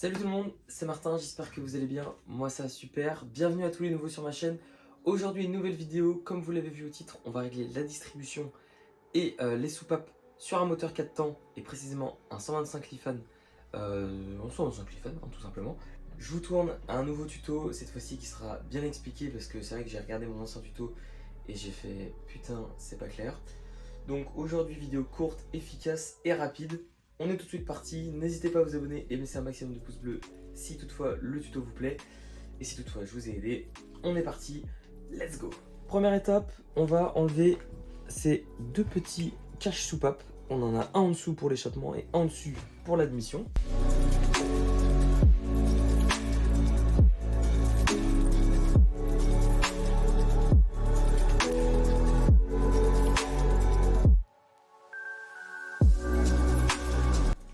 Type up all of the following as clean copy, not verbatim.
Salut tout le monde, c'est Martin, j'espère que vous allez bien, moi ça va super, bienvenue à tous les nouveaux sur ma chaîne. Aujourd'hui une nouvelle vidéo, comme vous l'avez vu au titre, on va régler la distribution et les soupapes sur un moteur 4 temps et précisément un 125 Lifan, en 125 Lifan tout simplement. Je vous tourne un nouveau tuto, cette fois-ci qui sera bien expliqué parce que c'est vrai que j'ai regardé mon ancien tuto et j'ai fait putain c'est pas clair. Donc aujourd'hui vidéo courte, efficace et rapide. On est tout de suite parti, n'hésitez pas à vous abonner et laisser un maximum de pouces bleus si toutefois le tuto vous plaît. Et si toutefois je vous ai aidé, on est parti, let's go. Première étape, on va enlever ces deux petits caches soupapes. On en a un en dessous pour l'échappement et un en dessus pour l'admission.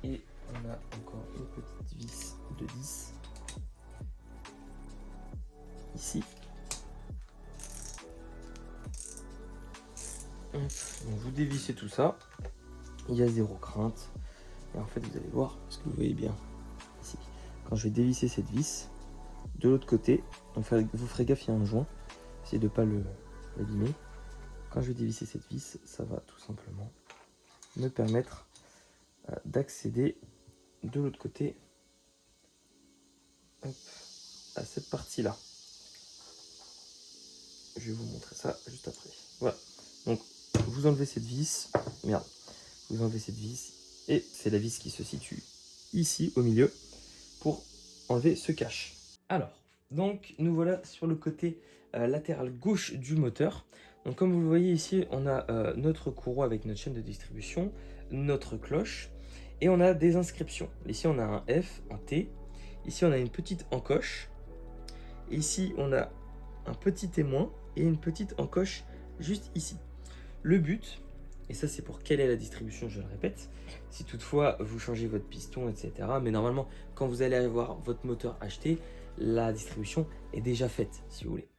Et on a encore une petite vis de 10 ici. Donc vous dévissez tout ça, il y a zéro crainte. Et en fait vous allez voir, parce que vous voyez bien ici, quand je vais dévisser cette vis, de l'autre côté, donc vous ferez gaffe, il y a un joint, essayez de ne pas l'abîmer. Quand je vais dévisser cette vis, ça va tout simplement me permettre d'accéder de l'autre côté, hop, à cette partie-là. Je vais vous montrer ça juste après. Voilà, donc vous enlevez cette vis, vous enlevez cette vis, et c'est la vis qui se situe ici au milieu pour enlever ce cache. Alors, donc nous voilà sur le côté latéral gauche du moteur. Donc comme vous le voyez ici, on a notre courroie avec notre chaîne de distribution, notre cloche, et on a des inscriptions. Ici on a un F, un T, ici on a une petite encoche, et ici on a un petit témoin et une petite encoche juste ici. Le but, et ça c'est pour quelle est la distribution, je le répète, si toutefois vous changez votre piston, etc. Mais normalement, quand vous allez avoir votre moteur acheté, la distribution est déjà faite, si vous voulez.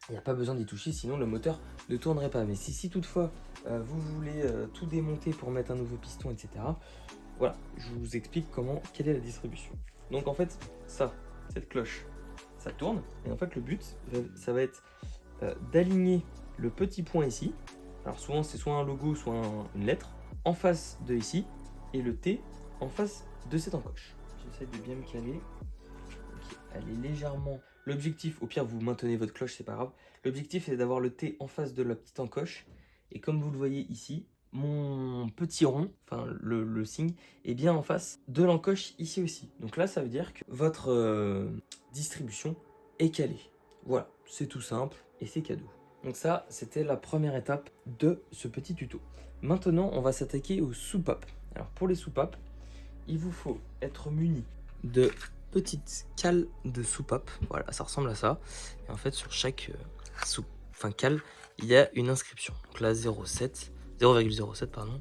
Il n'y a pas besoin d'y toucher, sinon le moteur ne tournerait pas. Mais si toutefois vous voulez tout démonter pour mettre un nouveau piston, etc. Voilà, je vous explique quelle est la distribution. Donc en fait, cette cloche, ça tourne. Et en fait, le but, ça va être d'aligner le petit point ici. Alors souvent, c'est soit un logo, soit une lettre, en face de ici, et le T en face de cette encoche. J'essaie de bien me caler. Okay, elle est légèrement... L'objectif, au pire, vous maintenez votre cloche, c'est pas grave. L'objectif est d'avoir le T en face de la petite encoche. Et comme vous le voyez ici, mon petit rond, enfin le signe, est bien en face de l'encoche ici aussi. Donc là, ça veut dire que votre distribution est calée. Voilà, c'est tout simple et c'est cadeau. Donc ça, c'était la première étape de ce petit tuto. Maintenant, on va s'attaquer aux soupapes. Alors pour les soupapes, il vous faut être muni de petites cales de soupape. Voilà, ça ressemble à ça. Et en fait, sur chaque cale, il y a une inscription. Donc là, 0,07 pardon,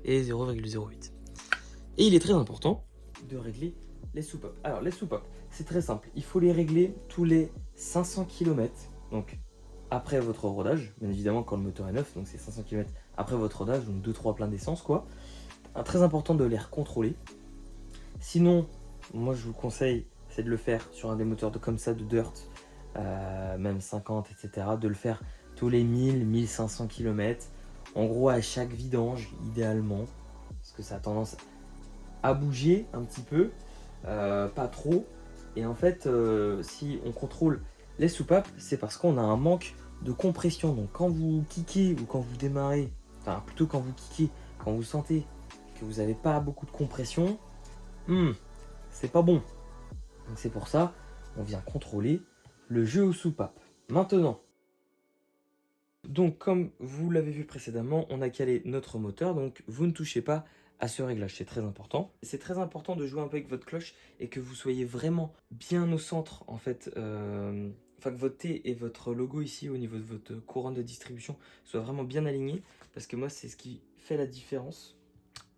et 0,08. Et il est très important de régler les soupapes. Alors les soupapes, c'est très simple. Il faut les régler tous les 500 km. Donc après votre rodage, bien évidemment quand le moteur est neuf, donc c'est 500 km après votre rodage, donc 2-3 pleins d'essence quoi. Très important de les recontrôler. Sinon, moi je vous conseille, c'est de le faire sur un des moteurs comme ça de dirt, même 50, etc. De le faire tous les 1000-1500 km. En gros, à chaque vidange, idéalement, parce que ça a tendance à bouger un petit peu, pas trop. Et en fait, si on contrôle les soupapes, c'est parce qu'on a un manque de compression. Donc quand vous kickez ou quand vous démarrez, enfin plutôt quand vous kickez, quand vous sentez que vous n'avez pas beaucoup de compression, c'est pas bon. Donc c'est pour ça, on vient contrôler le jeu aux soupapes. Maintenant, donc comme vous l'avez vu précédemment, on a calé notre moteur, donc vous ne touchez pas à ce réglage, c'est très important. C'est très important de jouer un peu avec votre cloche et que vous soyez vraiment bien au centre en fait, enfin que votre T et votre logo ici au niveau de votre couronne de distribution soient vraiment bien alignés, parce que moi c'est ce qui fait la différence.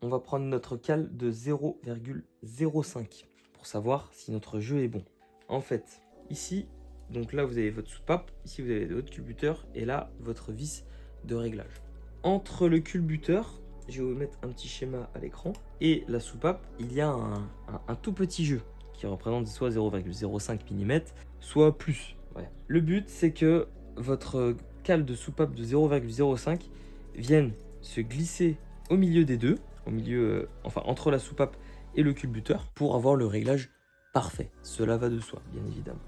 On va prendre notre cale de 0,05 pour savoir si notre jeu est bon. En fait, ici, donc là vous avez votre soupape, ici vous avez votre culbuteur et là votre vis de réglage. Entre le culbuteur, je vais vous mettre un petit schéma à l'écran, et la soupape, il y a un tout petit jeu qui représente soit 0,05 mm, soit plus. Ouais. Le but, c'est que votre cale de soupape de 0,05 vienne se glisser au milieu des deux, au milieu, enfin entre la soupape et le culbuteur, pour avoir le réglage parfait. Cela va de soi, bien évidemment.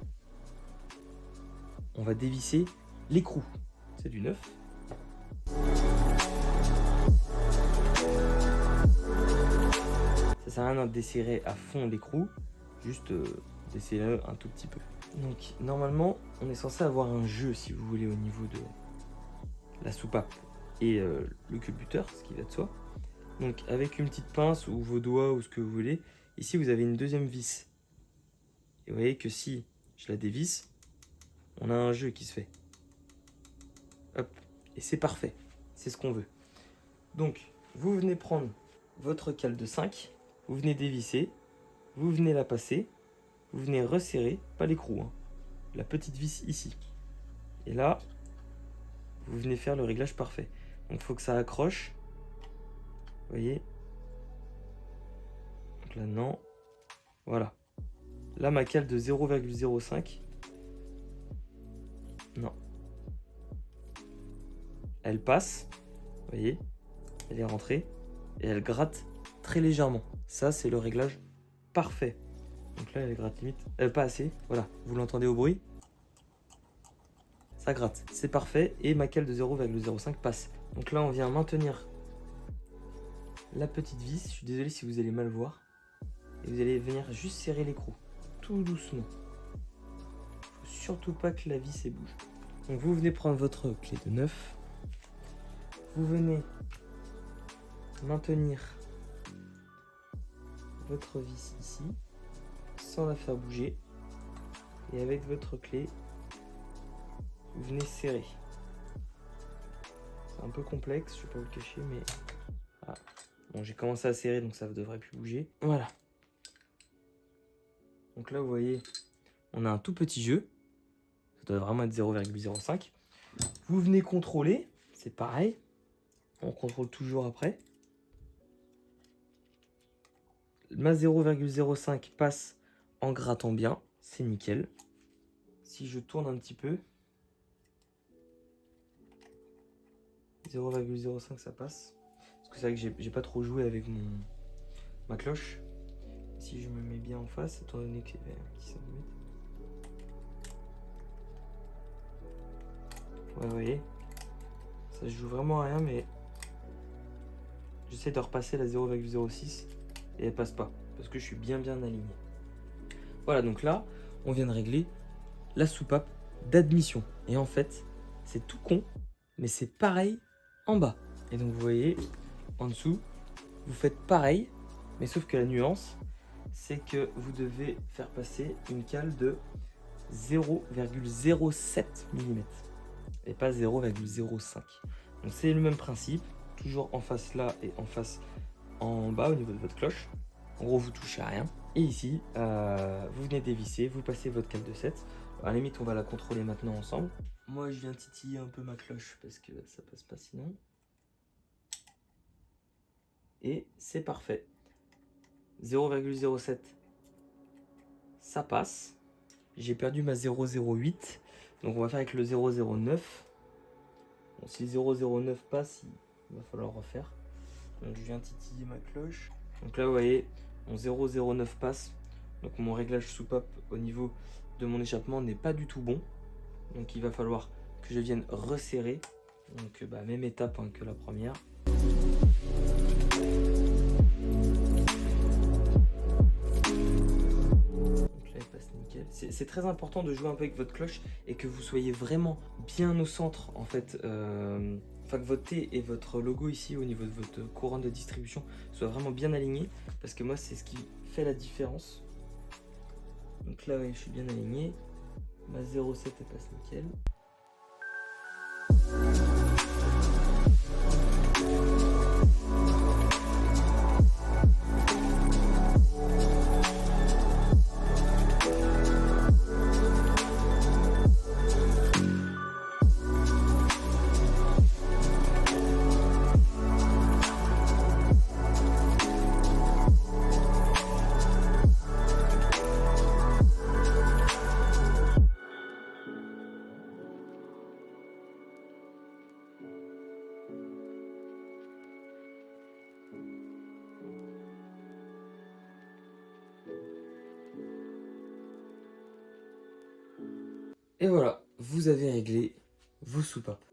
On va dévisser l'écrou. C'est du neuf. Ça sert à rien de desserrer à fond l'écrou, juste desserrer un tout petit peu. Donc normalement, on est censé avoir un jeu, si vous voulez, au niveau de la soupape et le culbuteur, ce qui va de soi. Donc avec une petite pince ou vos doigts ou ce que vous voulez, ici vous avez une deuxième vis. Et vous voyez que si je la dévisse, on a un jeu qui se fait. Hop, et c'est parfait, c'est ce qu'on veut. Donc vous venez prendre votre cale de 5, vous venez dévisser, vous venez la passer, vous venez resserrer, pas l'écrou, hein, la petite vis ici. Et là, vous venez faire le réglage parfait. Donc il faut que ça accroche. Vous voyez? Donc là, non. Voilà. Là, ma cale de 0,05. Non. Elle passe. Vous voyez? Elle est rentrée. Et elle gratte très légèrement. Ça, c'est le réglage parfait. Donc là, elle gratte limite. Pas assez. Voilà. Vous l'entendez au bruit? Ça gratte. C'est parfait. Et ma cale de 0,05 passe. Donc là, on vient maintenir la petite vis. Je suis désolé si vous allez mal voir. Et vous allez venir juste serrer l'écrou. Tout doucement. Faut surtout pas que la vis bouge. Donc vous venez prendre votre clé de 9. Vous venez maintenir votre vis ici sans la faire bouger. Et avec votre clé, vous venez serrer. C'est un peu complexe, je ne vais pas vous le cacher, mais... Ah. Bon, j'ai commencé à serrer, donc ça ne devrait plus bouger. Voilà. Donc là, vous voyez, on a un tout petit jeu. Ça doit vraiment être 0,05. Vous venez contrôler, c'est pareil. On contrôle toujours après. Ma 0,05 passe en grattant bien, c'est nickel. Si je tourne un petit peu, 0,05 ça passe. Parce que c'est vrai que j'ai pas trop joué avec ma cloche. Si je me mets bien en face, étant donné que c'est un petit centimètre. Ouais, vous voyez, ça se joue vraiment à rien, mais j'essaie de repasser la 0,06 et elle passe pas parce que je suis bien aligné. Voilà, donc là, on vient de régler la soupape d'admission. Et en fait, c'est tout con, mais c'est pareil en bas. Et donc, vous voyez, en dessous, vous faites pareil, mais sauf que la nuance, c'est que vous devez faire passer une cale de 0,07 mm et pas 0,05. Donc, c'est le même principe, toujours en face là et en face en bas au niveau de votre cloche. En gros, vous touchez à rien. Et ici, vous venez dévisser, vous passez votre cale de 7. À la limite, on va la contrôler maintenant ensemble. Moi, je viens titiller un peu ma cloche parce que ça passe pas sinon. Et c'est parfait. 0,07, ça passe. J'ai perdu ma 0,08. Donc, on va faire avec le 0,09. Bon, si 0,09 passe, il va falloir refaire. Donc, je viens titiller ma cloche. Donc là, vous voyez, mon 0,09 passe. Donc, mon réglage soupape au niveau de mon échappement n'est pas du tout bon. Donc, il va falloir que je vienne resserrer. Donc, même étape que la première. C'est très important de jouer un peu avec votre cloche et que vous soyez vraiment bien au centre en fait. Enfin que votre T et votre logo ici au niveau de votre couronne de distribution soient vraiment bien alignés parce que moi c'est ce qui fait la différence. Donc là ouais, je suis bien aligné. Ma 0,7 elle passe nickel. Et voilà, vous avez réglé vos soupapes.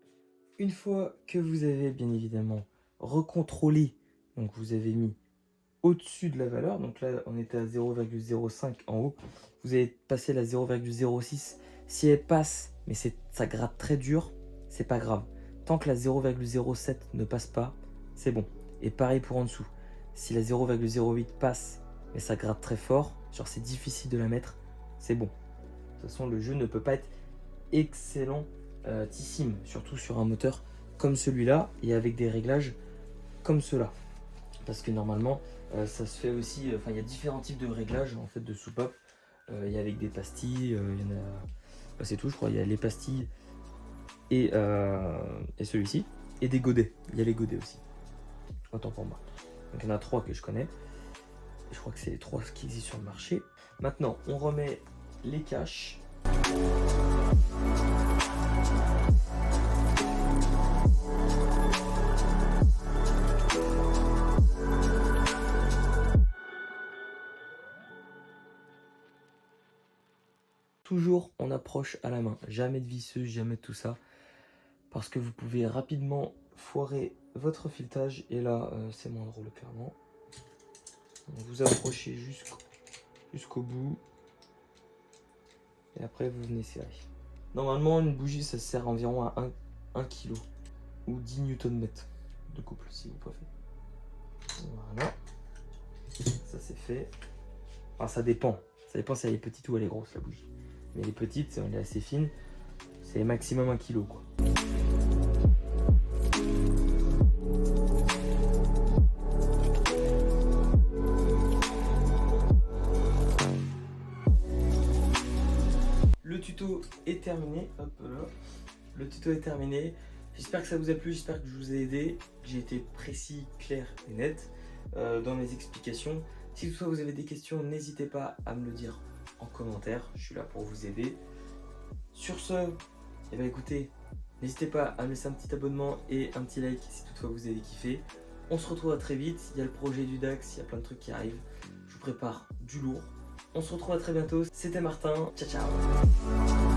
Une fois que vous avez bien évidemment recontrôlé, donc vous avez mis au-dessus de la valeur, donc là on était à 0,05 en haut, vous allez passer la 0,06. Si elle passe, mais ça gratte très dur, c'est pas grave. Tant que la 0,07 ne passe pas, c'est bon. Et pareil pour en dessous. Si la 0,08 passe, mais ça gratte très fort, genre c'est difficile de la mettre, c'est bon. De toute façon, le jeu ne peut pas être excellentissime, surtout sur un moteur comme celui-là et avec des réglages comme cela. Parce que normalement, ça se fait aussi, il y a différents types de réglages en fait de soupape. Il y a avec des pastilles, il y en a, c'est tout je crois, il y a les pastilles et celui-ci, et des godets, il y a les godets aussi, autant pour moi. Donc il y en a 3 que je connais, et je crois que c'est les 3 qui existent sur le marché. Maintenant, on remet les caches. Toujours en approche à la main, jamais de visseuse, jamais de tout ça, parce que vous pouvez rapidement foirer votre filetage, et là c'est moins drôle clairement. Vous approchez jusqu'au bout, et après vous venez serrer. Normalement une bougie ça sert environ à 1 kg ou 10 Nm de couple si vous préférez. Voilà, ça c'est fait. Enfin ça dépend si elle est petite ou elle est grosse la bougie. Mais les petites, elle est assez fine, c'est maximum 1 kg quoi. Le tuto est terminé, hop là. Le tuto est terminé. J'espère que ça vous a plu, j'espère que je vous ai aidé. J'ai été précis, clair et net dans mes explications. Si toutefois vous avez des questions, n'hésitez pas à me le dire en commentaire. Je suis là pour vous aider. Sur ce, eh ben écoutez, n'hésitez pas à me laisser un petit abonnement et un petit like si toutefois vous avez kiffé. On se retrouve très vite. Il y a le projet du DAX, il y a plein de trucs qui arrivent. Je vous prépare du lourd. On se retrouve à très bientôt. C'était Martin. Ciao, ciao.